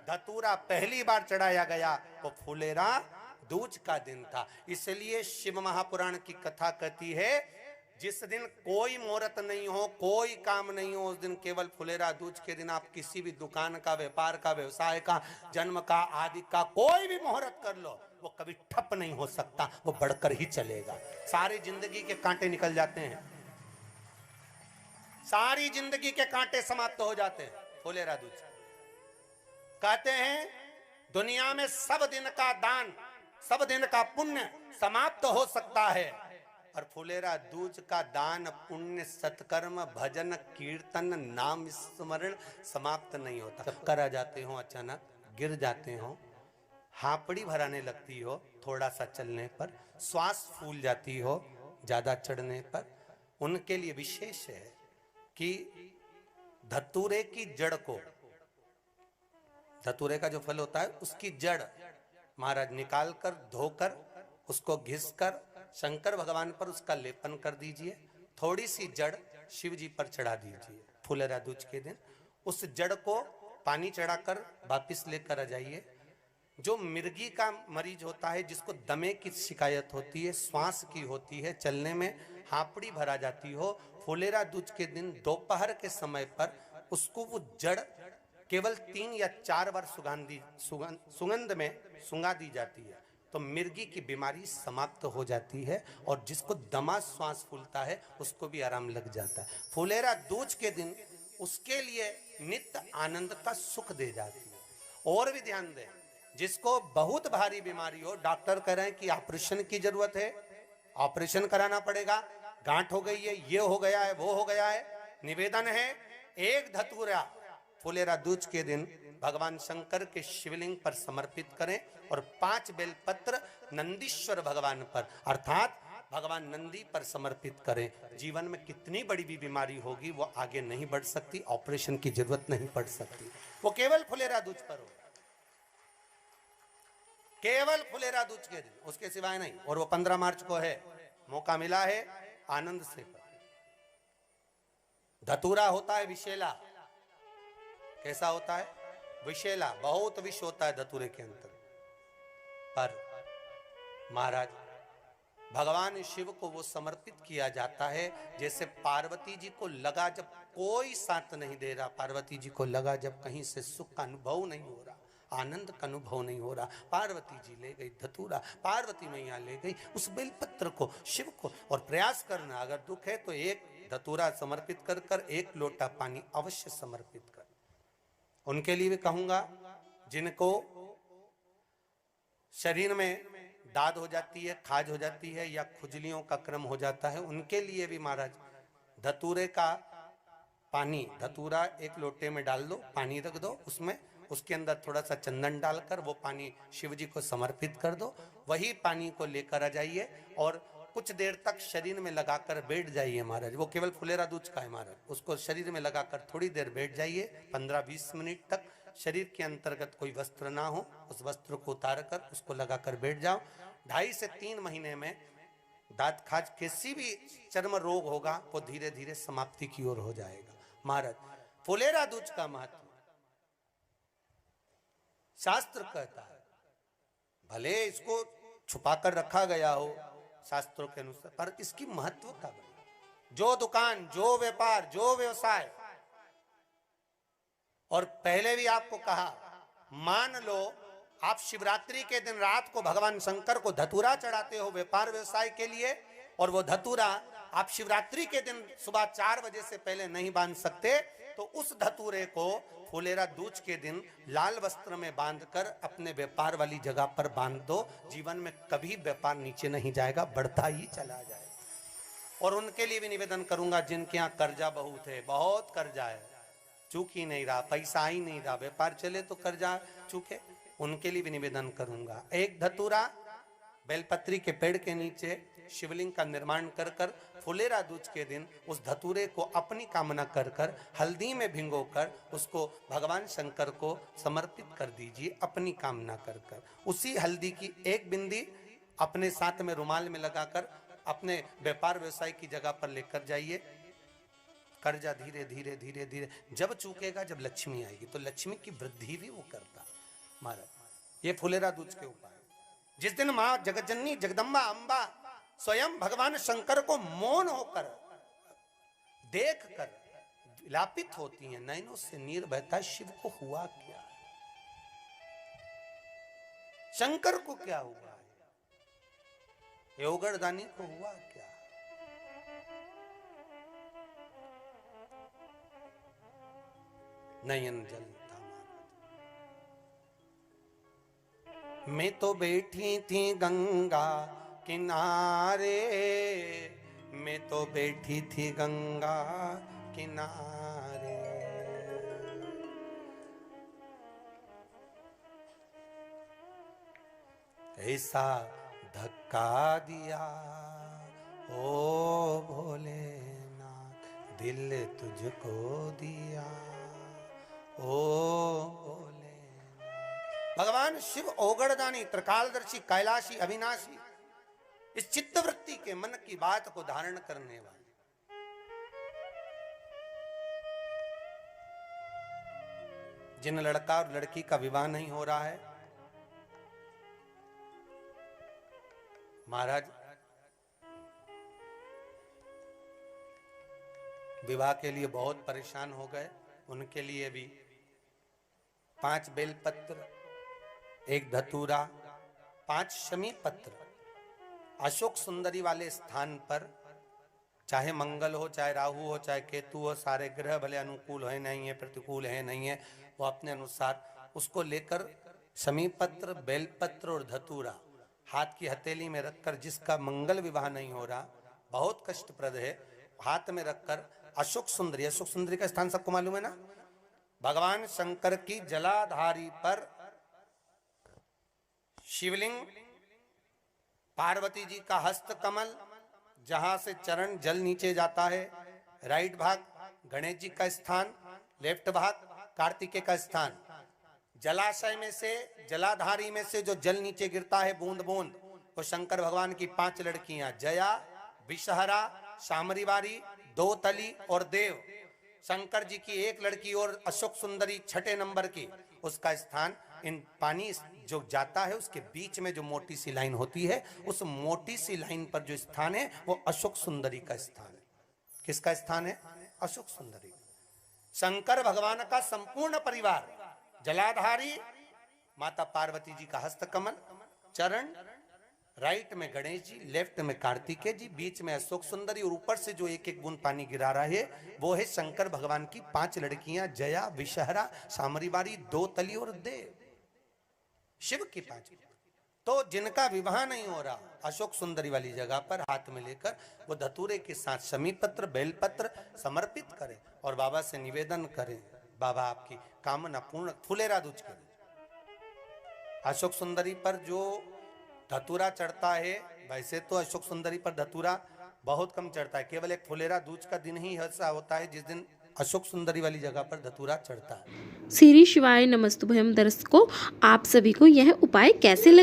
धतूरा पहली बार चढ़ाया गया वो फुलेरा दूज का दिन था। इसलिए शिव महापुराण की कथा कहती है जिस दिन कोई मुहूर्त नहीं हो, कोई काम नहीं हो, उस दिन केवल फुलेरा दूज के दिन आप किसी भी दुकान का, व्यापार का, व्यवसाय का, जन्म का, आदि का कोई भी मुहूर्त कर लो, वो कभी ठप नहीं हो सकता, वो बढ़कर ही चलेगा। सारी जिंदगी के कांटे निकल जाते हैं, सारी जिंदगी के कांटे समाप्त हो जाते हैं फुलेरा दूज। कहते हैं दुनिया में सब दिन का दान, सब दिन का पुण्य समाप्त हो सकता है, और फुलेरा दूज का दान, पुण्य, सत्कर्म, भजन, कीर्तन, नाम स्मरण समाप्त नहीं होता। चक्कर आ जाते हो, अचानक गिर जाते हो, हापड़ी भराने लगती हो थोड़ा सा चलने पर, श्वास फूल जाती हो ज्यादा चढ़ने पर, उनके लिए विशेष है कि धतूरे की जड़ को, धतूरे का जो फल होता है उसकी जड़ महाराज निकाल कर, धोकर, उसको घिसकर शंकर भगवान पर उसका लेपन कर दीजिए। थोड़ी सी जड़ शिव जी पर चढ़ा दीजिए फुलेरा दूज के दिन। उस जड़ को पानी चढ़ाकर वापिस लेकर आ जाइए। जो मिर्गी का मरीज होता है, जिसको दमे की शिकायत होती है, श्वास की होती है, चलने में हापड़ी भरा जाती हो, फुलेरा दूज के दिन दोपहर के समय पर उसको वो जड़ केवल 3 या 4 बार सुगंध में सुंगा दी जाती है, तो मिर्गी की बीमारी समाप्त हो जाती है, और जिसको दमा श्वास फूलता है उसको भी आराम लग जाता है। फुलेरा दूज के दिन उसके लिए नित्य आनंद का सुख दे जाती है। और भी ध्यान दें, जिसको बहुत भारी बीमारी हो, डॉक्टर कह रहे हैं कि ऑपरेशन की जरूरत है, ऑपरेशन कराना पड़ेगा, गांठ हो गई है, ये हो गया है, वो हो गया है, निवेदन है एक धतूरा फुलेरा दूज के दिन भगवान शंकर के शिवलिंग पर समर्पित करें, और 5 बेलपत्र नंदीश्वर भगवान पर अर्थात भगवान नंदी पर समर्पित करें। जीवन में कितनी बड़ी भी बीमारी होगी वो आगे नहीं बढ़ सकती, ऑपरेशन की जरूरत नहीं पड़ सकती, वो केवल फुलेरा दूज पर होगा, केवल फुलेरा दूज के दिन, उसके सिवाय नहीं। और वो 15 मार्च को है, मौका मिला है, आनंद से। धतूरा होता है विषैला। कैसा होता है? विषैला, बहुत विष होता है धतूरे के अंदर। पर महाराज भगवान शिव को वो समर्पित किया जाता है जैसे पार्वती जी को लगा, जब कोई साथ नहीं दे रहा, पार्वती जी को लगा जब कहीं से सुख का अनुभव नहीं हो रहा, आनंद का अनुभव नहीं हो रहा, पार्वती जी ले गई धतूरा, पार्वती मैया ले गई उस बेलपत्र को शिव को। और प्रयास करना, अगर दुख है तो एक धतूरा समर्पित कर कर 1 लोटा पानी अवश्य समर्पित कर। उनके लिए भी कहूंगा जिनको शरीर में दाद हो जाती है, खाज हो जाती है, या खुजलियों का क्रम हो जाता है, उनके लिए भी महाराज धतूरे का पानी, धतूरा 1 लोटे में डाल दो, पानी रख दो उसमें, उसके अंदर थोड़ा सा चंदन डालकर वो पानी शिव जी को समर्पित कर दो। वही पानी को लेकर आ जाइए और कुछ देर तक शरीर में लगाकर बैठ जाइए महाराज। वो केवल फुलेरा दूज का है महाराज, उसको शरीर में लगाकर थोड़ी देर बैठ जाइए, 15-20 मिनट तक। शरीर के अंतर्गत कोई वस्त्र ना हो, उस वस्त्र को उतार कर उसको लगाकर बैठ जाओ। 2.5 से 3 महीने में दांत खाज, किसी भी चर्म रोग होगा वो धीरे धीरे समाप्ति की ओर हो जाएगा। महाराज फुलेरा दूज का महत्व शास्त्र कहता है, भले इसको छुपा कर रखा गया हो शास्त्रों के अनुसार, पर इसकी महत्वता बड़ी। जो दुकान, जो व्यापार, जो व्यवसाय, और पहले भी आपको कहा, मान लो आप शिवरात्रि के दिन रात को भगवान शंकर को धतूरा चढ़ाते हो व्यापार व्यवसाय के लिए, और वो धतूरा आप शिवरात्रि के दिन सुबह 4 बजे से पहले नहीं बांध सकते, तो उस धतूरे को फुलेरा दूज के दिन लाल वस्त्र में बांधकर अपने व्यापार वाली जगह पर बांध दो। जीवन में कभी व्यापार नीचे नहीं जाएगा, बढ़ता ही चला जाएगा। और उनके लिए भी निवेदन करूंगा जिनके यहाँ कर्जा बहुत है, बहुत कर्जा है, चूक ही नहीं रहा, पैसा ही नहीं रहा, व्यापार चले तो कर्जा चूके, उनके लिए भी निवेदन करूंगा। 1 धतूरा बेलपत्री के पेड़ के नीचे शिवलिंग का निर्माण कर कर फुलेरा दूज के दिन उस धतूरे को अपनी कामना कर कर हल्दी में भिंगोकर उसको भगवान शंकर को समर्पित कर दीजिए अपनी कामना कर कर। उसी हल्दी की 1 बिंदी अपने साथ में रुमाल में लगाकर अपने व्यापार व्यवसाय की जगह पर लेकर जाइए। कर्जा धीरे धीरे धीरे धीरे जब चूकेगा, जब लक्ष्मी आएगी, तो लक्ष्मी की वृद्धि भी वो करता। महाराज ये फुलेरा दूज के उपाय। जिस दिन मां जगतजननी जगदम्बा अंबा स्वयं भगवान शंकर को मौन होकर देख कर विलापित होती हैं, नैनों से नीर बहता, शिव को हुआ क्या, शंकर को क्या हुआ है, योगरदानी को हुआ क्या। नयन जलता महाराज। मैं तो बैठी थी गंगा किनारे, मैं तो बैठी थी गंगा किनारे, ऐसा धक्का दिया ओ भोलेनाथ, दिल तुझको दिया ओ भोलेनाथ। भगवान शिव ओगड़दानी, त्रिकालदर्शी, कैलाशी, अविनाशी, इस चित्तवृत्ति के मन की बात को धारण करने वाले, जिन लड़का और लड़की का विवाह नहीं हो रहा है, महाराज विवाह के लिए बहुत परेशान हो गए, उनके लिए भी 5 बेलपत्र, 1 धतूरा, 5 शमी पत्र अशोक सुंदरी वाले स्थान पर, चाहे मंगल हो, चाहे राहु हो, चाहे केतु हो, सारे ग्रह भले अनुकूल है नहीं है, प्रतिकूल है नहीं है, वो अपने अनुसार उसको लेकर शमी पत्र, बेलपत्र और धतूरा हाथ की हथेली में रखकर, जिसका मंगल विवाह नहीं हो रहा, बहुत कष्टप्रद है, हाथ में रखकर अशोक सुंदरी, अशोक सुंदरी का स्थान सबको मालूम है ना, भगवान शंकर की जलाधारी पर शिवलिंग, पार्वती जी का हस्त कमल, जहां से चरण जल नीचे जाता है, राइट भाग गणेश जी का स्थान, लेफ्ट भाग कार्तिकेय का स्थान, जलाशय में से, जलाधारी में से जो जल नीचे गिरता है बूंद बूंद, वो शंकर भगवान की 5 लड़कियां, जया, विषहरा, शामरीवारी, दोतली और देव, शंकर जी की 1 लड़की और अशोक सुंदरी 6ठे नंबर की, उसका स्थान, इन पानी जो जाता है उसके बीच में जो मोटी सी लाइन होती है, उस मोटी सी लाइन पर जो स्थान है वो अशोक सुंदरी का स्थान है। किसका स्थान है? अशोक सुंदरी। शंकर भगवान का संपूर्ण परिवार, जलाधारी माता पार्वती जी का हस्तकमल, चरण, राइट में गणेश जी, लेफ्ट में कार्तिकेय जी, बीच में अशोक सुंदरी, और ऊपर से जो 1-1 बूंद पानी गिरा रहा है वो है शंकर भगवान की 5 लड़कियां, जया, विषहरा, शामरीवारी, दोतली और देव, शिव की 5। तो जिनका विवाह नहीं हो रहा, अशोक सुंदरी वाली जगह पर हाथ में लेकर वो धतूरे के साथ शमी पत्र, बेलपत्र समर्पित करें और बाबा से निवेदन करें, बाबा आपकी कामना पूर्ण, फुलेरा दूज करें। अशोक सुंदरी पर जो धतूरा चढ़ता है, वैसे तो अशोक सुंदरी पर धतूरा बहुत कम चढ़ता है, केवल एक फुलेरा दूज का दिन ही ऐसा होता है जिस दिन अशोक सुंदरी वाली जगह पर धतूरा चढ़ता है। श्री शिवाय नमस्तुभ्यम। दर्शकों, आप सभी को यह उपाय कैसे लगे?